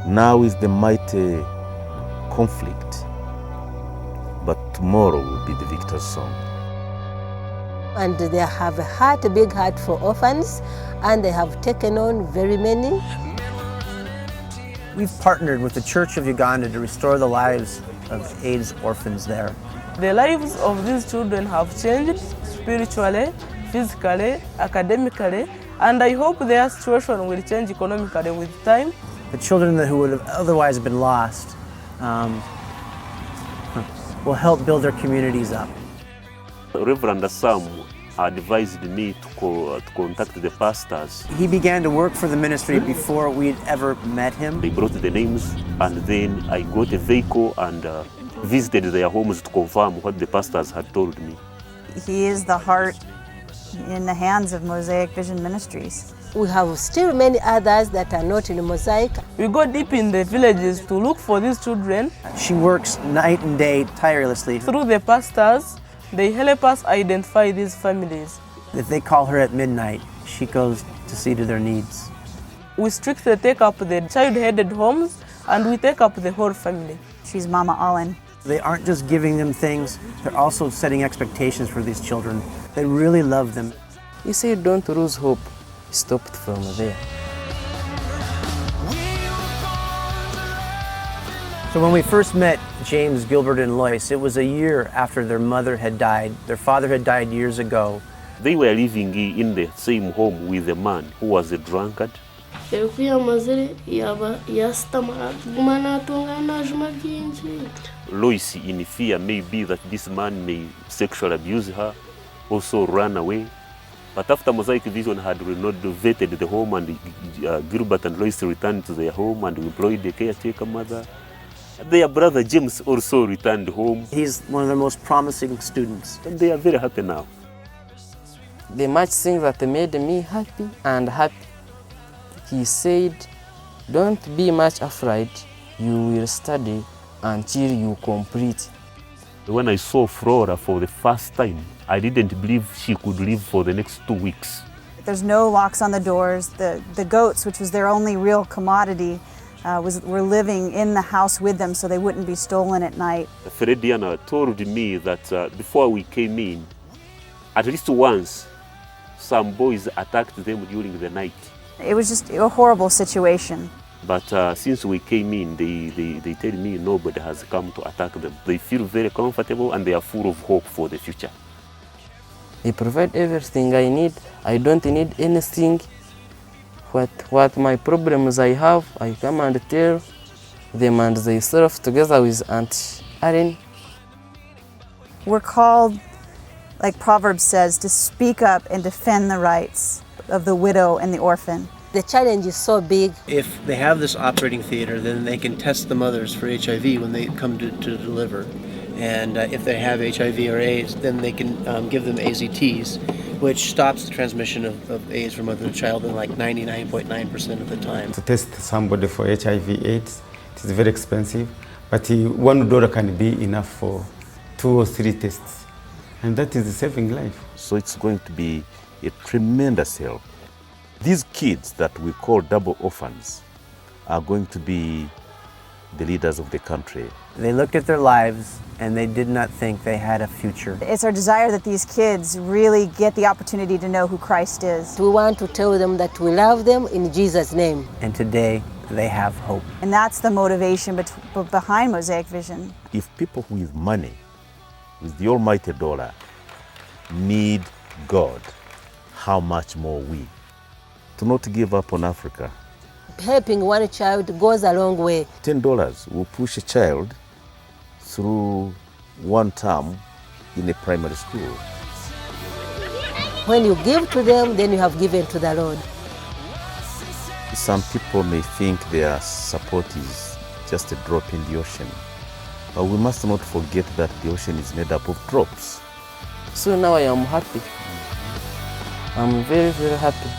Now is the mighty conflict, but tomorrow will be the victor's song. And they have a big heart for orphans, and they have taken on very many. We've partnered with the Church of Uganda to restore the lives of AIDS orphans there. The lives of these children have changed spiritually, physically, academically, and I hope their situation will change economically with time. The children who would have otherwise been lost will help build their communities up. Reverend Sam advised me to contact the pastors. He began to work for the ministry before we'd ever met him. They brought the names, and then I got a vehicle and visited their homes to confirm what the pastors had told me. He is the heart in the hands of Mosaic Vision Ministries. We have still many others that are not in Mosaic. We go deep in the villages to look for these children. She works night and day tirelessly. Through the pastors, they help us identify these families. If they call her at midnight, she goes to see to their needs. We strictly take up the child-headed homes, and we take up the whole family. She's Mama Allen. They aren't just giving them things, they're also setting expectations for these children. They really love them. You say don't lose hope. Stopped from there. So when we first met James, Gilbert, and Lois, it was a year after their mother had died. Their father had died years ago. They were living in the same home with a man who was a drunkard. Lois, in fear maybe that this man may sexually abuse her, also run away. But after Mosaic Vision had renovated the home, and Gilbert and Lois returned to their home and employed a caretaker mother, their brother James also returned home. He's one of their most promising students. And they are very happy now. The much things that made me happy and happy. He said, don't be much afraid, you will study until you complete. When I saw Flora for the first time, I didn't believe she could live for the next 2 weeks. There's no locks on the doors. The goats, which was their only real commodity, were living in the house with them so they wouldn't be stolen at night. Frediana told me that before we came in, at least once, some boys attacked them during the night. It was just a horrible situation. But since we came in, they tell me nobody has come to attack them. They feel very comfortable and they are full of hope for the future. He provides everything I need. I don't need anything. What my problems I have, I come and tell them, and they serve together with Aunt Erin. We're called, like Proverbs says, to speak up and defend the rights of the widow and the orphan. The challenge is so big. If they have this operating theater, then they can test the mothers for HIV when they come to deliver. And if they have HIV or AIDS, then they can give them AZTs, which stops the transmission of AIDS from mother to child in like 99.9% of the time. To test somebody for HIV AIDS, it is very expensive, but $1 can be enough for 2 or 3 tests. And that is saving life. So it's going to be a tremendous help. These kids that we call double orphans are going to be the leaders of the country. They looked at their lives and they did not think they had a future. It's our desire that these kids really get the opportunity to know who Christ is. We want to tell them that we love them in Jesus' name. And today they have hope. And that's the motivation behind Mosaic Vision. If people with money, with the almighty dollar, need God, how much more we? To not give up on Africa. Helping one child goes a long way. $10 will push a child through 1 term in a primary school. When you give to them, then you have given to the Lord. Some people may think their support is just a drop in the ocean. But we must not forget that the ocean is made up of drops. So now I am happy. I'm very, very happy.